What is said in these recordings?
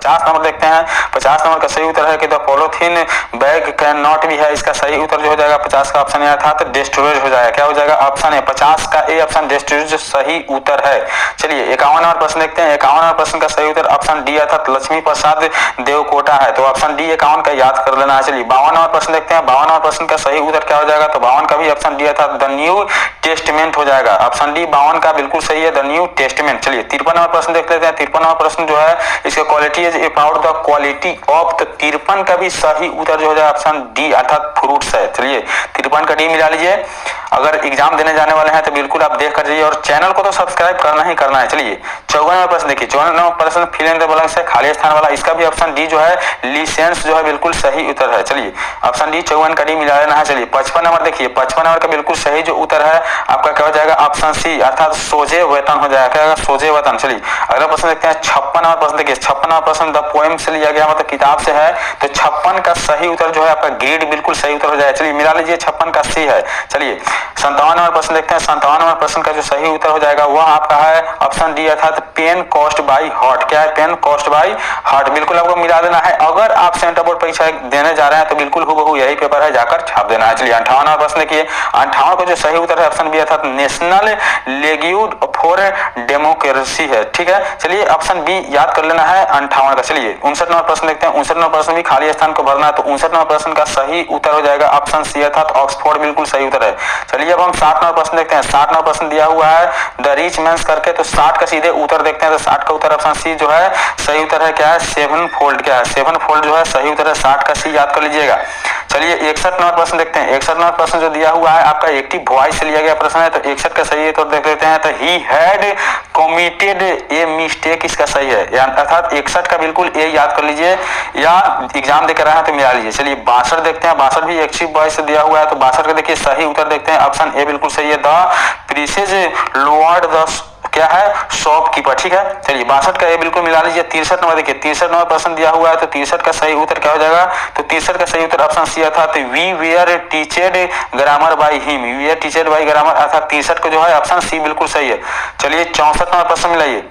50 number देखते हैं, 50 number का सही उत्तर है कि the polythene bag can not भी है, इसका सही उत्तर जो हो जाएगा 50 का ऑप्शन था तो डिस्ट्रॉयड हो जाएगा। क्या हो जाएगा? ऑप्शन है 50 का ए ऑप्शन डिस्ट्रॉयड सही उत्तर है। चलिए 51 नंबर प्रश्न देखते हैं। 51 नंबर प्रश्न का सही उत्तर ऑप्शन डी अर्थात लक्ष्मी प्रसाद देवकोटा है, तो ऑप्शन डी 51 का याद कर लेना है। चलिए 52 नंबर प्रश्न देखते हैं। 52 नंबर प्रश्न का सही उत्तर क्या हो जाएगा? तो 52 का भी ऑप्शन डी अर्थात द न्यू टेस्टमेंट हो जाएगा। ऑप्शन डी 52 का बिल्कुल सही है, द न्यू टेस्टमेंट। चलिए 53 नंबर प्रश्न देख लेते हैं। 53 नंबर प्रश्न जो है इसका quality is about the quality of, तो 53 का भी सही उत्तर जो हो जाएगा ऑप्शन डी अर्थात फ्रूट्स है। चलिए 53 का डी मिला लीजिए। अगर एग्जाम देने जाने वाले हैं तो बिल्कुल आप देख कर जाइए और चैनल को तो सब्सक्राइब करना ही करना है। चलिए 54 नंबर प्रश्न देखिए। 54 नंबर प्रश्न फिल इन द ब्लैंक्स है, खाली स्थान वाला, इसका भी ऑप्शन डी जो है लिसेंस जो है बिल्कुल सही उत्तर है। चलिए ऑप्शन डी 54 का डी मिला लेना है। चलिए 55 नंबर देखिए। 55 नंबर का बिल्कुल सही जो उत्तर है आपका क्या हो जाएगा? ऑप्शन सी अर्थात सोझे वेतन हो जाएगा। क्या होगा? सोझे वेतन। चलिए अगला प्रश्न देखते हैं। 56 नंबर प्रश्न देखिए। 56 नंबर प्रश्न द पोएम से लिया गया, मतलब किताब से है, तो 56 का सही उत्तर जो है आपका ग्रेड बिल्कुल सही उत्तर हो जाएगा। चलिए मिला लीजिए, 56 का सी है। चलिए 57 नंबर प्रश्न देखते हैं। 57 नंबर प्रश्न का जो सही उत्तर हो जाएगा वह आपका है ऑप्शन डी अर्थात पेन कॉस्ट बाई हार्ट। क्या है? Pen cost by heart. बिल्कुल आपको मिला देना है। अगर आप सेंटर बोर्ड परीक्षा देने जा रहे हैं तो बिल्कुल हूबहू यही पेपर है, जाकर छाप देना है। चलिए 58 नंबर प्रश्न देखिए। 58 का जो सही उत्तर है ऑप्शन बी अर्थात नेशनल लीग फॉर डेमोक्रेसी है। ठीक है, चलिए ऑप्शन बी याद कर लेना है 58 का। चलिए 59 नंबर प्रश्न देखते हैं। 59 नंबर प्रश्न भी खाली स्थान को भरना है, तो 59 नंबर प्रश्न का सही उत्तर हो जाएगा ऑप्शन सी अर्थात ऑक्सफोर्ड बिल्कुल सही उत्तर है। चलिए अब हम 60 नंबर प्रश्न देखते हैं। 60 नंबर प्रश्न दिया हुआ है द रिच मैंस करके, तो 60 का सीधे उत्तर देखते हैं। तो 60 का उत्तर ऑप्शन सी जो है सही उत्तर है। क्या है? 7 फोल्ड। क्या है? 7 फोल्ड जो है सही उत्तर है। 60 का सी याद कर लीजिएगा। चलिए 61 नंबर प्रश्न देखते हैं। 61 नंबर प्रश्न जो दिया हुआ है आपका एक्टिव वॉइस से लिया गया प्रश्न है, तो 61 का सही है तो देख लेते हैं। तो he had committed a mistake, इसका सही है अर्थात 61 का बिल्कुल ए याद कर लीजिए, या एग्जाम देकर रहा है तो मिला लीजिए। चलिए 62 देखते हैं। 62 भी एक्टिव वॉइस से दिया हुआ है, तो 62 का देखिए सही उत्तर देखते हैं। ऑप्शन ए बिल्कुल सही है, द प्रीसेज लोअर्ड द क्या है? शॉपकीपर। ठीक है, चलिए 62 का ए बिल्कुल मिला लीजिए। 63 नंबर देखिए। 63 नंबर प्रश्न दिया हुआ है, तो 63 का सही उत्तर क्या हो जाएगा? तो 63 का सही उत्तर ऑप्शन सी अर्थात we were teached grammar by him. We were teached by grammar अर्थात 63 को जो है ऑप्शन सी बिल्कुल सही है। चलिए 64 नंबर प्रश्न मिलाइए।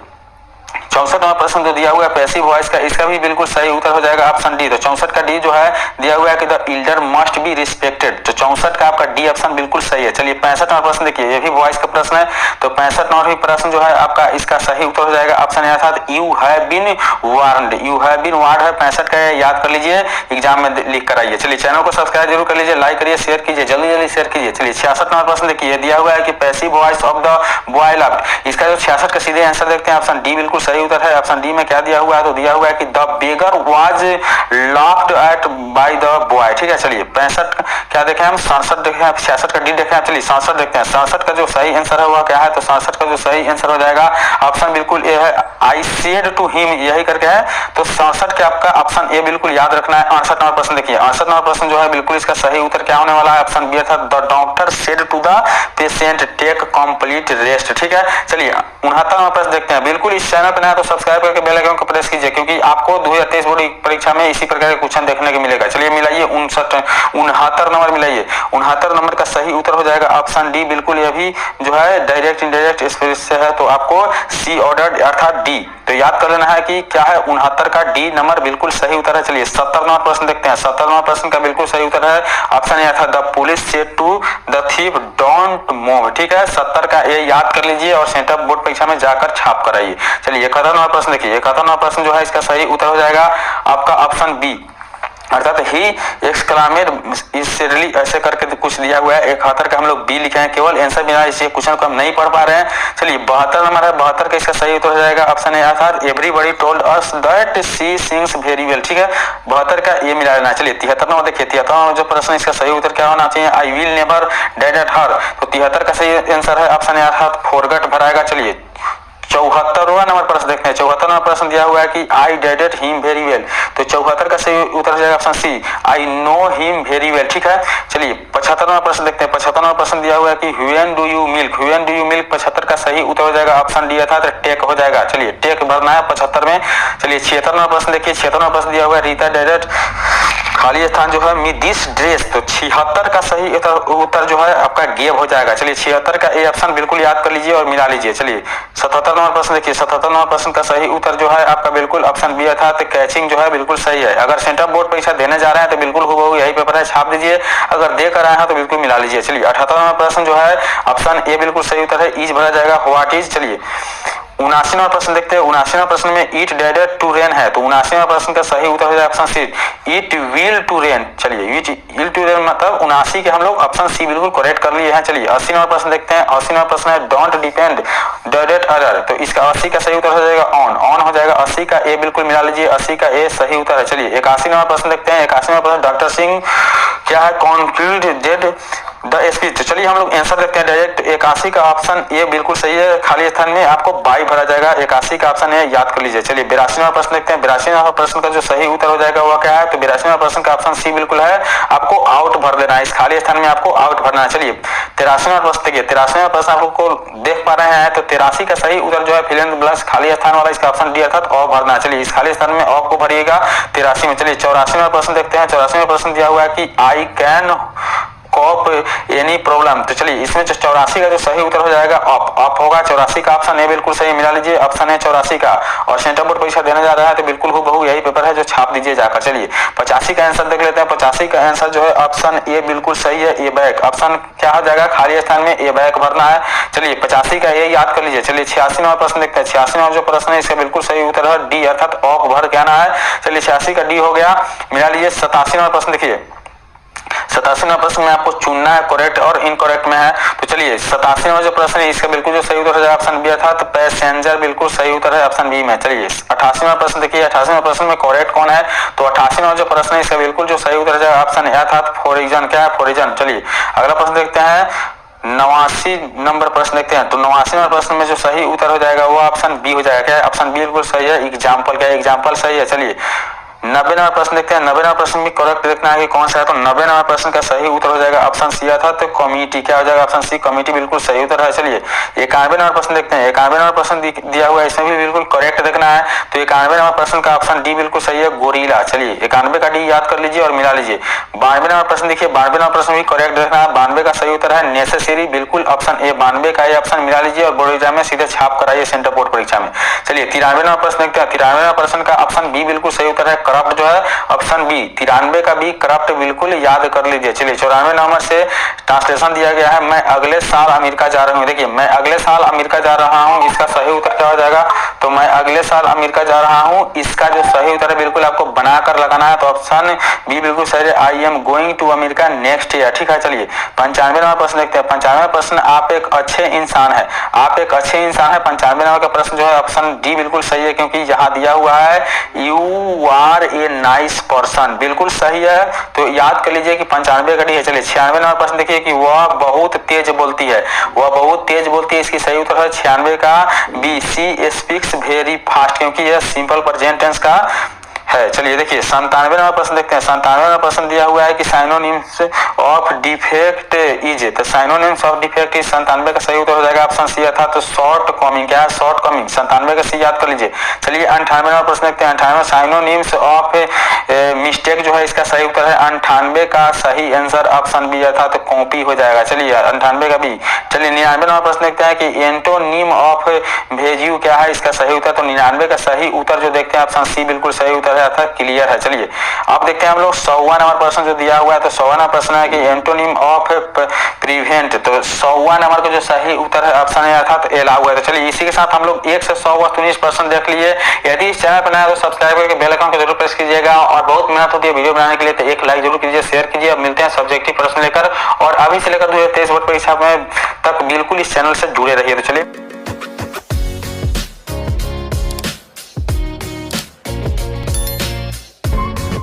64 नंबर प्रश्न जो दिया हुआ है पैसिव वॉइस का, इसका भी बिल्कुल सही उत्तर हो जाएगा ऑप्शन डी। तो 64 का डी जो है दिया हुआ है कि the Elder must be respected, तो 64 का आपका डी ऑप्शन बिल्कुल सही है। चलिए 65 नंबर प्रश्न देखिए, ये भी वॉइस का प्रश्न है, तो 65 नंबर प्रश्न जो है आपका इसका सही उत्तर हो जाएगा ऑप्शन ए अर्थात you have been warned. You have been warned है 65 का, याद कर लीजिए, एग्जाम में लिख कर आइए। चलिए चैनल को सब्सक्राइब जरूर कर लीजिए, लाइक करिए, शेयर कीजिए, जल्दी जल्दी शेयर कीजिए। चलिए 66 नंबर प्रश्न देखिए, दिया हुआ है कि passive voice of the boy loved, इसका जो 66 का सीधे आंसर देखते हैं ऑप्शन डी बिल्कुल सही उत्तर है। ऑप्शन डी में क्या दिया हुआ है? तो दिया हुआ है कि the beggar was locked at by the boy. ठीक है, चलिए 65 क्या देखें हम? 67 देखें, 66 का डी देखें। चलिए 67 देखते हैं। 67 का जो सही आंसर है वह क्या है? तो 67 का जो सही आंसर हो जाएगा ऑप्शन बिल्कुल ए है, आई सेड टू हिम, यही करके है। तो 67 के आपका ऑप्शन ए बिल्कुल याद रखना है। 68 नंबर प्रश्न देखिए। 68 नंबर प्रश्न जो है बिल्कुल इसका सही उत्तर क्या होने वाला है? ऑप्शन बी अर्थात the doctor said to the patient take complete rest. ठीक है, चलिए 69 नंबर प्रश्न देखते हैं। बिल्कुल इस चैनल पर नया तो सब्सक्राइब करके बेल आइकन को प्रेस कीजिए, क्योंकि आपको 2023 बोर्ड परीक्षा में इसी प्रकार के क्वेश्चन देखने को मिलेगा। चलिए मिलाइए 69 नंबर मिलाइए। 69 नंबर का सही उत्तर हो जाएगा ऑप्शन डी बिल्कुल, ये भी जो है डायरेक्ट इनडायरेक्ट स्पेस से है, तो आपको सी ऑर्डर अर्थात डी, तो याद कर लेना है कि क्या है 69 का डी नंबर बिल्कुल सही उत्तर है। चलिए 70 नंबर प्रश्न देखते हैं। 70 नंबर प्रश्न का बिल्कुल सही उत्तर है ऑप्शन ए अर्थात the police said to the thief don't move. ठीक है, 70 का ए याद कर लीजिए और सेंटर बोर्ड परीक्षा में जाकर छाप कराइए। चलिए 71 नंबर प्रश्न देखिए। 71 नंबर प्रश्न जो है इसका सही उत्तर हो जाएगा आपका ऑप्शन बी अर्थात ही एक्सक्लामेड इसली ऐसे करके कुछ दिया हुआ है। 71 का हम लोग बी लिखे हैं, केवल आंसर बिना इसी क्वेश्चन को हम नहीं पढ़ पा रहे हैं। चलिए 72 नंबर है। 72 का इसका सही उत्तर हो जाएगा ऑप्शन ए अर्थात everybody told us that she sings very well. ठीक है, 72 का ये मिला लेना। चलिए 73 नंबर देखिए। 73 नंबर जो प्रश्न इसका सही उत्तर क्या होना चाहिए? I will never dead at her, तो 73 का सही आंसर है ऑप्शन ए अर्थात फॉरगेट भराएगा। चलिए 74वां नंबर प्रश्न देखते हैं। 74 नंबर प्रश्न दिया हुआ है कि I dated him very well, तो 74 का सही उत्तर हो जाएगा option C, I know him very well. ठीक है, चलिए 75 नंबर प्रश्न देखते हैं। 75 नंबर प्रश्न दिया हुआ है कि when do you milk, when do you milk, 75 का सही उत्तर हो जाएगा ऑप्शन डी अर्थात टेक हो जाएगा। चलिए टेक भरना है 75 में। चलिए 76 नंबर प्रश्न देखिए। 76 नंबर प्रश्न दिया हुआ है रीता डेटेड खाली स्थान जो है मी दिस ड्रेस, तो 76 का सही उत्तर जो है आपका गेव हो जाएगा। चलिए 76 का ए ऑप्शन बिल्कुल याद कर लीजिए और मिला लीजिए। चलिए 77 नंबर प्रश्न देखिए, 77 नंबर प्रश्न का सही उत्तर जो है आपका बिल्कुल ऑप्शन बी अर्थात कैचिंग जो है बिल्कुल सही है। अगर सेंटर बोर्ड परीक्षा देने जा रहे हैं तो बिल्कुल हूबहू यही पेपर है, छाप दीजिए। अगर देकर आए हैं तो बिल्कुल मिला लीजिए। चलिए 78 नंबर प्रश्न जो है ऑप्शन ए बिल्कुल सही उत्तर है, ईज भरा जाएगा, व्हाट इज। चलिए 79वां प्रश्न देखते हैं। 79वां प्रश्न में इट डेडेड टू रेन है, तो 79वां प्रश्न का सही उत्तर हो जाएगा option C, it will to rain. चलिए इट विल टू रेन मतलब 79 के हम लोग ऑप्शन सी बिल्कुल करेक्ट कर लिए हैं। चलिए 80वां प्रश्न देखते हैं। 80वां प्रश्न है डोंट डिपेंड डेडेड अदर, तो इसका 80 का सही उत्तर हो जाएगा ऑन हो जाएगा। 80 का ए बिल्कुल मिला लीजिए, 80 का ए सही उत्तर है। चलिए 81वां प्रश्न देखते हैं। 81वां प्रश्न डॉक्टर सिंह क्या है कॉन्क्लूडेड द स्पीच, तो चलिए हम लोग आंसर देखते हैं डायरेक्ट। 81 का ऑप्शन ए बिल्कुल सही है, खाली स्थान में आपको बाई भरा जाएगा। 81 का ऑप्शन ए याद कर लीजिए। चलिए 82वां प्रश्न देखते हैं। 82वां प्रश्न का जो सही उत्तर हो जाएगा वह क्या है, तो 82वां प्रश्न का ऑप्शन सी बिल्कुल है, आपको आउट भर देना है, इस खाली स्थान में आपको आउट भरना है। चलिए 83वां प्रश्न देखिए। 83वां प्रश्न आप लोग को देख पा रहे हैं, तो 83 का सही उत्तर जो है फिल इन द ब्लैंक्स खाली स्थान वाला, इसका ऑप्शन डी अर्थात ऑफ भरना है। चलिए इस खाली स्थान में ऑफ को भरिएगा 83 में। चलिए 84वां प्रश्न देखते हैं। 84वां प्रश्न दिया हुआ है कि I can cop any problem, तो चलिए इसमें 84 का जो सही उत्तर हो जाएगा ऑफ होगा। 84 का ऑप्शन ए बिल्कुल सही मिला लीजिए, ऑप्शन है 84 का। और सेंटर बोर्ड परीक्षा देने जा रहा है तो बिल्कुल हूबहू यही पेपर है जो छाप दीजिए जाकर। चलिए 85 का आंसर देख लेते हैं। 85 का आंसर जो है ऑप्शन ए बिल्कुल सही है, ए बैक। ऑप्शन क्या हो जाएगा, खाली स्थान में ए बैक भरना है। चलिए 85 का ए याद कर लीजिए। चलिए 86वां प्रश्न देखते हैं। 86वां जो प्रश्न है इसका बिल्कुल सही उत्तर है डी अर्थात ऑफ भर के आना है। चलिए 86 का डी हो गया, मिला लीजिए। 87वां प्रश्न देखिए। 87वां प्रश्न में आपको चुनना है करेक्ट और इनकरेक्ट में है, तो चलिए 87वां जो प्रश्न है इसका बिल्कुल जो सही उत्तर है ऑप्शन बी अर्थात पैसेंजर बिल्कुल सही उत्तर है ऑप्शन बी में। चलिए 88वां प्रश्न देखिए। 88वां प्रश्न में करेक्ट कौन है, तो 88वां जो प्रश्न है इसका बिल्कुल जो सही उत्तर है ऑप्शन ए अर्थात फॉरिजन। क्या है, फॉरिजन। चलिए अगला प्रश्न देखते हैं। 89 नंबर प्रश्न देखते हैं। तो 89वां प्रश्न में जो सही उत्तर हो जाएगा वो ऑप्शन बी हो जाएगा। क्या है, ऑप्शन बी बिल्कुल सही है, एग्जाम्पल। क्या है, एग्जाम्पल सही है। चलिए 90वां प्रश्न देखते हैं। 90वां प्रश्न भी करेक्ट देखना है कि कौन सा है, तो 90वां प्रश्न का सही उत्तर हो जाएगा ऑप्शन सी था, तो कमिटी। क्या हो जाएगा, ऑप्शन सी कमिटी बिल्कुल सही उत्तर है। चलिए 91वां प्रश्न देखते हैं। 91वां प्रश्न दिया हुआ है, इसमें भी बिल्कुल करेक्ट देखना है, तो 91वां प्रश्न का ऑप्शन डी बिल्कुल सही है, गोरिल्ला। चलिए 91 का डी याद कर लीजिए और मिला लीजिए। 92वां प्रश्न देखिए। 92वां प्रश्न भी करेक्ट देखना है। 92 का सही उत्तर है नेसेसरी, बिल्कुल ऑप्शन ए। 92 का ये ऑप्शन मिला लीजिए और बोर्ड एग्जाम में सीधे छाप कराइए सेंटर बोर्ड परीक्षा में। चलिए 93वां प्रश्न देखते हैं। 93वां प्रश्न का ऑप्शन बी बिल्कुल सही उत्तर है, करप्ट जो है ऑप्शन बी। 93 का भी करप्ट बिल्कुल याद कर लीजिए। चलिए 94 नंबर से ट्रांसलेशन दिया गया है, मैं अगले साल अमेरिका जा रहा हूँ। देखिए मैं अगले साल अमेरिका जा रहा हूँ, इसका सही उत्तर क्या हो जाएगा, तो मैं अगले साल अमेरिका जा रहा हूँ, इसका जो सही उत्तर है बिल्कुल आपको बनाकर लगाना है, तो ऑप्शन बी बिल्कुल सही है, I am going to America next year. ठीक है। चलिए 95 नंबर प्रश्न देखते हैं। 95 प्रश्न आप एक अच्छे इंसान है, आप एक अच्छे इंसान है। 95 नंबर का प्रश्न जो है ऑप्शन डी बिल्कुल सही है, क्योंकि यहाँ दिया हुआ है you are a nice person, बिल्कुल सही है, तो याद कर लीजिए कि 95 का डी है। चलिए 96 नंबर प्रश्न देखिए कि वह बहुत तेज बोलती है, वह बहुत तेज बोलती है, इसकी सही उत्तर है 96 का B, she speaks very fast, क्योंकि यह सिंपल प्रेजेंट टेंस का है। चलिए देखिए 97 नंबर प्रश्न देखते हैं। 97 नंबर प्रश्न दिया हुआ है कि साइनोनिम्स ऑफ डिफेक्ट इज, तो साइनोनिम्स ऑफ डिफेक्ट इज 97 का सही उत्तर हो जाएगा ऑप्शन सी था, तो शॉर्ट कमिंग। क्या है, शॉर्ट कमिंग। 97 का सी याद कर लीजिए। चलिए 98 नंबर प्रश्न देखते हैं। 98 साइनोनिम्स ऑफ मिस्टेक जो है इसका सही उत्तर है 98 का सही आंसर ऑप्शन बी था, तो कॉपी हो जाएगा। चलिए 98 का बी। चलिए 99 नंबर प्रश्न देखते हैं कि एंटोनिम ऑफ भेजियो क्या है, इसका सही उत्तर, तो 99 का सही उत्तर जो देखते हैं ऑप्शन सी बिल्कुल सही उत्तर था, क्लियर है। चलिए अब देखते हैं हम लोग 100वां नंबर प्रश्न जो दिया हुआ है, तो 100वां प्रश्न है कि एंटोनिम ऑफ प्रिवेंट, तो 100वां नंबर का जो सही उत्तर है ऑप्शन ए था, तो एला हुआ है। तो चलिए इसी के साथ हम लोग 1 से 100 वस्तुनिष्ठ प्रश्न देख लिए। यदि इस चैनल पर नया तो सब्सक्राइब करके बेल आइकन को जरूर प्रेस कीजिएगा, और बहुत मेहनत होती है वीडियो बनाने के लिए, तो एक लाइक जरूर कीजिए, शेयर कीजिए। अब मिलते हैं सब्जेक्टिव प्रश्न लेकर, और अभी से लेकर 2023 बोर्ड परीक्षा में तक बिल्कुल इस चैनल से जुड़े रहिए। तो चलिए।